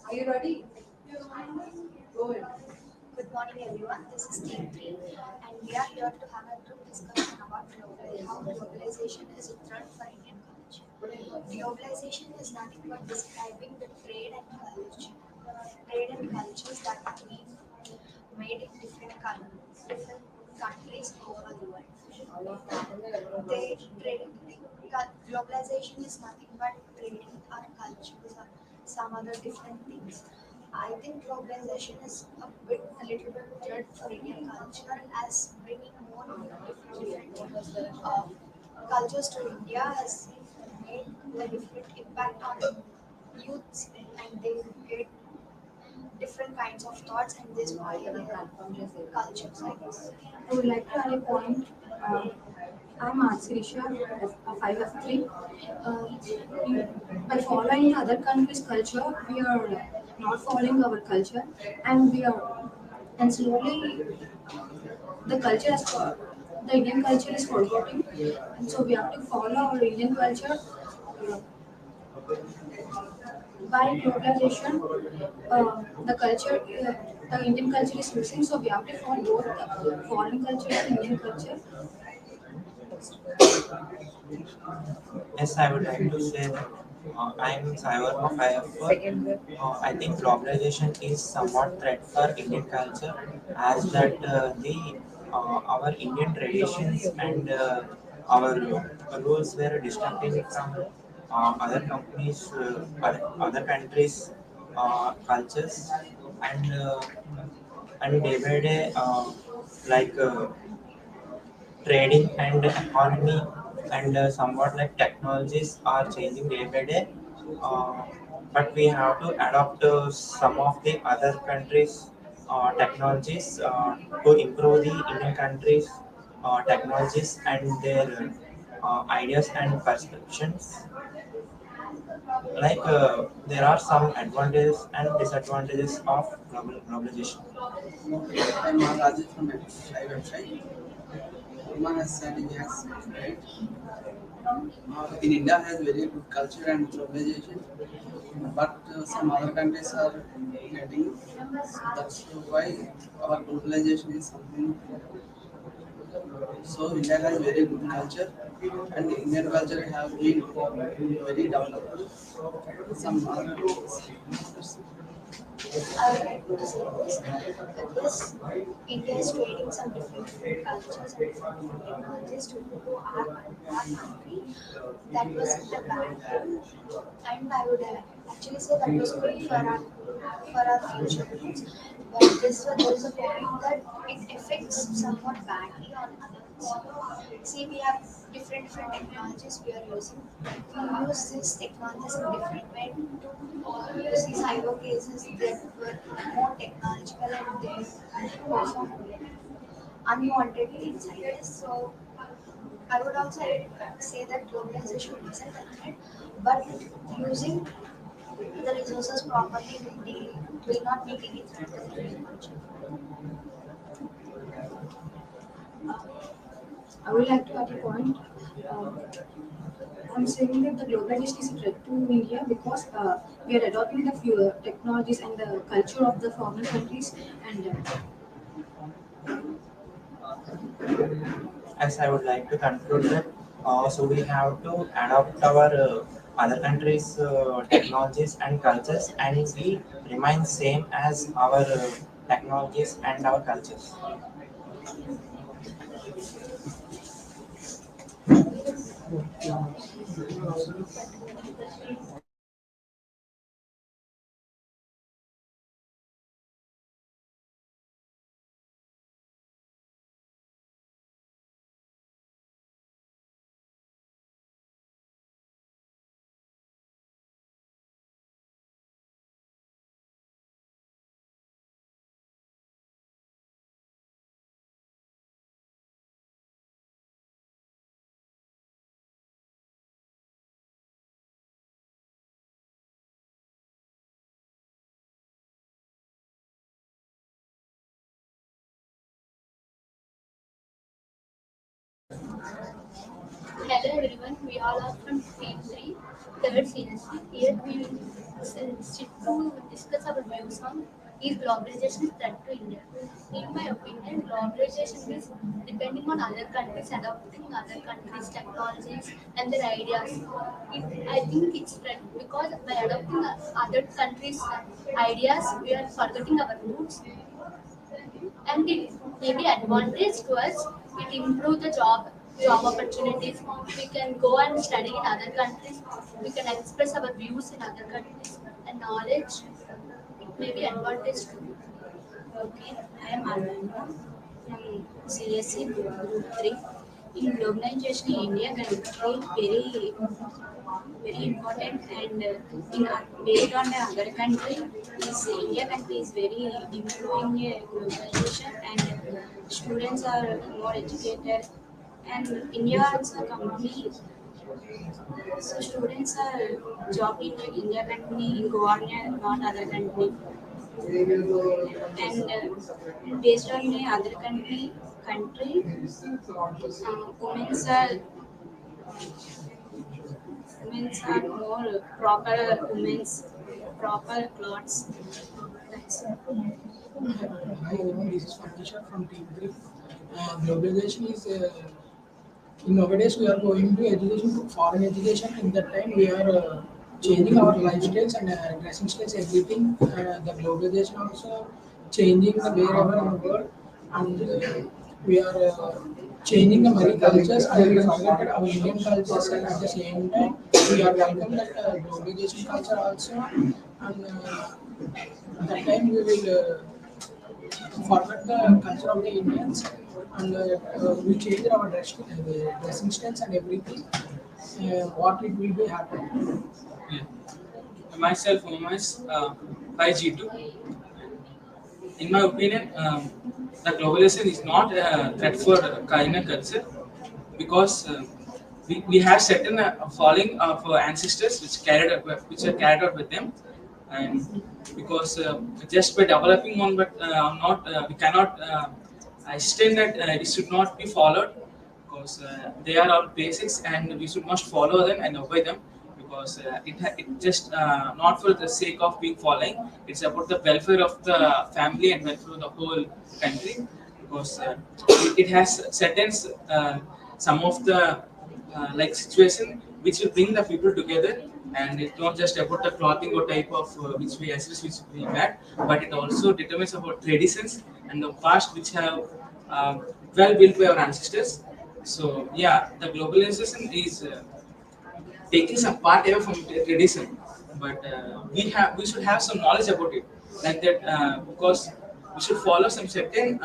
Are you ready? Go ahead. Good morning, everyone. This is Team 3, and we are here to have a group discussion about how globalization is a threat for Indian culture. Globalization is nothing but describing the trade and cultures that are being made in different countries over the world. Globalization is nothing but trading our cultures or some other different things. I think globalization is a little bit threat for Indian culture as bringing more different cultures to India has made a different impact on youths and they get different kinds of thoughts and this spoil their cultures, I guess. I would like to add a point. Uh, I'm Sirisha, 5F3. By following other countries' culture, we are not following our culture, and we are, and slowly the culture is the Indian culture is forgotten, and so we have to follow our Indian culture. Uh, by globalization, the Indian culture is missing, so we have to follow both the foreign culture and Indian culture. Yes, I would like to say that I am Cyber of IF. I think globalization is somewhat threat for Indian culture, as that the our Indian traditions and our rules were distinctive from other companies, other countries' cultures, and uh, and day by day, like. Trading and economy and somewhat like technologies are changing day by day. Uh, but we have to adopt some of the other countries' technologies to improve the Indian countries' technologies and their ideas and perceptions. Like there are some advantages and disadvantages of globalization. I'm Rajesh from my website. Uma has said yes, right? In India has very good culture and globalization, but some other countries are getting. That's why our globalization is something. So India has very good culture, and the Indian culture have been very developed. Some other countries. I would like to say this. Yes, India is trading some different cultures and different technologies to our country. That was the bad thing. And I would actually say that was good for our future needs. But there is a point that it affects somewhat badly on others. See, we have different technologies we are using. We use these technologies in different way to use these cyber cases that were more technological and they perform unwanted things, I guess. So I would also say that globalization isn't a threat, but using the resources properly will not make any threat to the agriculture. I would like to add a point. Um, I'm saying that the globalization is a threat to India because we are adopting the few technologies and the culture of the foreign countries, and As I would like to conclude that, so we have to adopt our other countries' technologies and cultures, and we remain same as our technologies and our cultures. Hello everyone, we all are from Team 3, third CSE. Here we will sit to discuss our views on is globalization threat to India. In my opinion, globalization is depending on other countries, adopting other countries' technologies and their ideas. I think it's threat because by adopting other countries' ideas, we are forgetting our roots, and it may be advantage to us. It improve the job opportunities. We can go and study in other countries. We can express our views in other countries and knowledge. It may be advantage too. Okay, I am Arvind from CSE Group 3. In globalization, India country very important and based on the other country, is India country is very improving globalization and students are more educated and India also company so students are job in India country in government not other country and based on the other country women's are women's are more proper women's proper clothes. That's Hi everyone, this is Fatisha from Team 3. Globalization is nowadays we are going to education to foreign education. In that time, we are changing our lifestyles and dressing styles, everything. The globalization also changing the wherever in the world, and we are changing the many cultures and we forget our Indian cultures. And at the same time, we are welcome that globalization culture also. And that time we will. Forget the culture of the Indians and we change our dressing styles and everything. What it will be happen? Yeah. Myself, Mohammed, 5G2. In my opinion, the globalization is not a threat for Indian culture because we have certain following of our ancestors which are carried out with them, and because just by developing one, but not we cannot extend that it should not be followed because they are our basics and we should must follow them and obey them because it just not for the sake of being following. It's about the welfare of the family and welfare of the whole country because it has certain some of the like situation which will bring the people together, and it's not just about the clothing or type of which we access which we wear, but it also determines about traditions and the past which have well built by our ancestors. So yeah, the globalization is taking some part away from the tradition, but we should have some knowledge about it, like that because we should follow some certain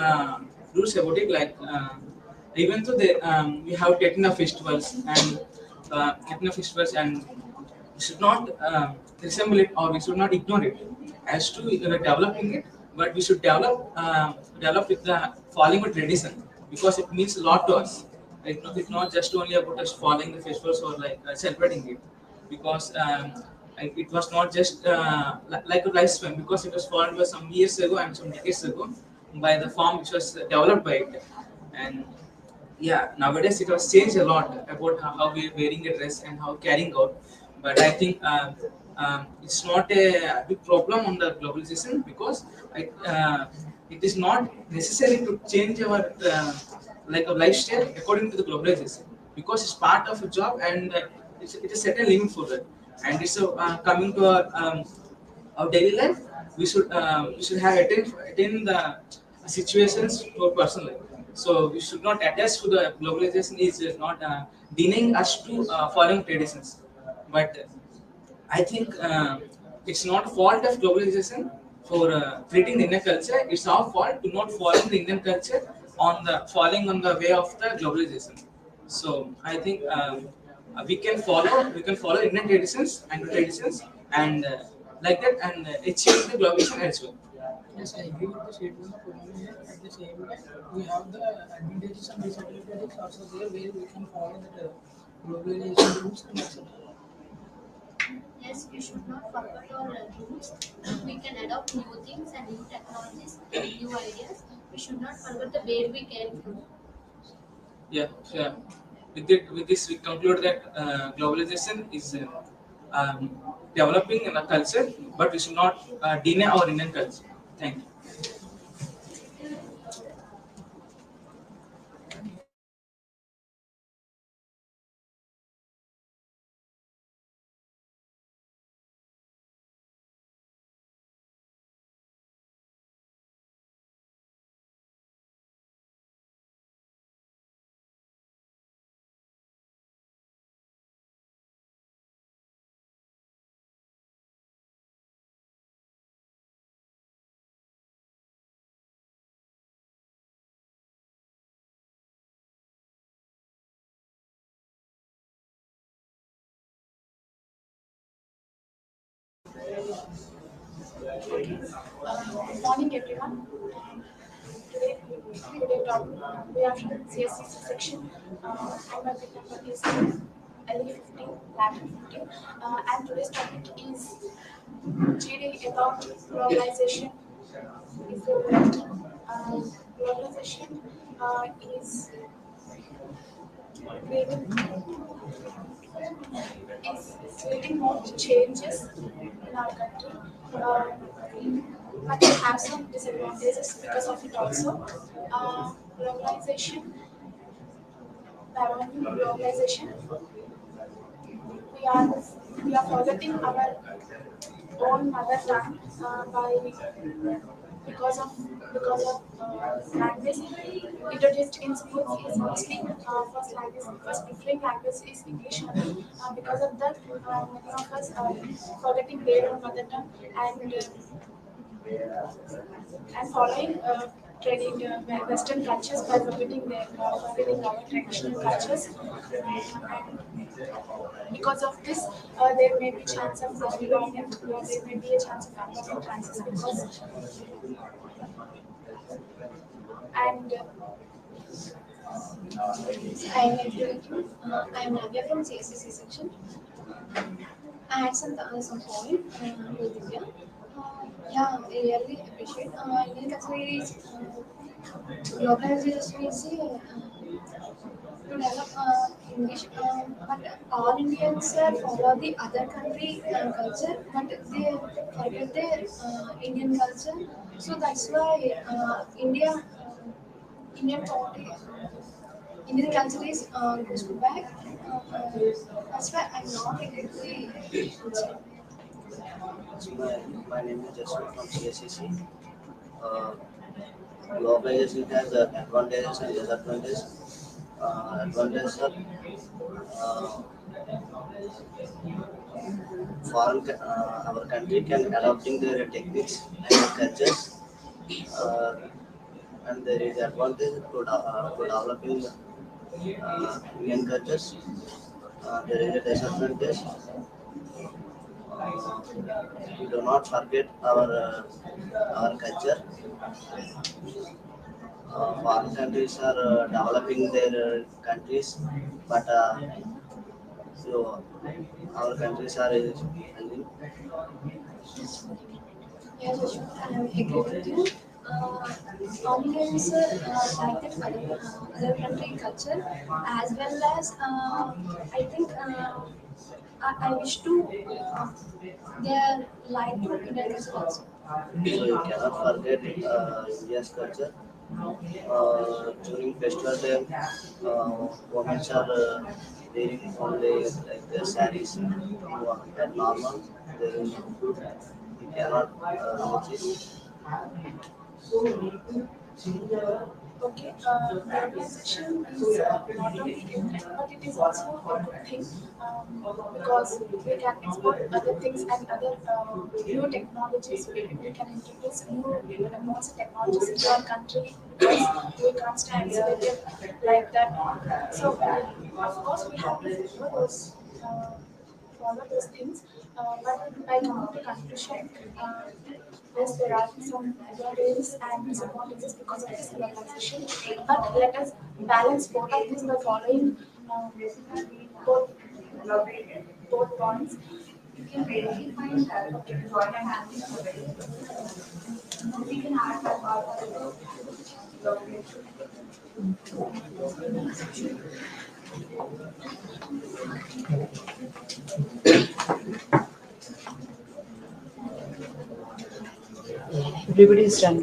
rules about it, like even though they we have techno festivals and we should not resemble it or we should not ignore it as to developing it, but we should develop with the following a tradition because it means a lot to us. It's not just only about us following the festivals or like celebrating it because it was not just like a lifespan because it was formed by some years ago and some decades ago by the form which was developed by it. And yeah, nowadays it has changed a lot about how we're wearing a dress and how carrying out. But I think it's not a big problem on the globalization because it is not necessary to change our like a lifestyle according to the globalization because it's part of a job and it is set a limit for that. And it's coming to our daily life. We should have attain the situations to our personal life. So we should not attach to the globalization is not denying us to following traditions. But I think it's not fault of globalization for treating the Indian culture. It's our fault to not following the Indian culture on the falling on the way of the globalization. So I think we can follow Indian traditions and like that and achieve the globalization as well. Yes, I agree with the statement of Umami. At the same time, we have the advantages and disadvantages also there where we can follow the globalization rules and etc. Yes, we should not forget our roots. We can adopt new things and new technologies and new ideas. We should not forget the where we came from. Yeah, sure. With this, we conclude that globalization is developing in a culture, but we should not deny our Indian culture. Thank you. Good morning, everyone. We are from CSE-C section. And my pin number is LE15, Latin 15. And today's topic is GD about globalization. Is globalization is creating is creating more changes in our country. But we have some disadvantages because of it also. Globalization, around globalization, we are we are forgetting our own mother tongue by because of language introduced in schools is mostly first preferring language is English only. Because of that, many of us are forgetting their own mother tongue and following trading Western cultures by forgetting our traditional cultures. And because of this, there may be chance of unemployment, or there may be a chance of unemployment chances because and I am with you. I am Navya from CSE-C section. I had some point with Divya. Yeah, I really appreciate. Indian culture is globalization is to develop English, but all Indians follow the other country culture, but they forget their Indian culture. So that's why Indian country, Indian culture is goes back. That's why I'm not agree. My name is Jaswant from CSE-C. Uh, Globalization has advantages and disadvantages. Advantages are uh, our country can adopting their techniques and cultures, uh, and there is advantage to developing Indian cultures. There is a disadvantage. Uh, we do not forget our culture. Foreign countries are developing their countries, but so our countries are ending. Yes, Ashwin, I agree with you. Audience like that other country culture as well as I think I wish to they are like to Indian culture also. So you cannot forget India's culture. During festival time, women are wearing only like their saris. They're normal. You cannot notice. okay, globalization is not only good, but it is also a good thing because we can export other things and other new technologies. We can introduce new advanced technologies into our country because we can't stay isolated like that. So, of course, we have to follow those things. But by coming to conclusion, yes, there are some advantages and disadvantages because of this globalization. But let us balance both of these by following both both points. You can really find that. Okay. We can add that. Everybody is done.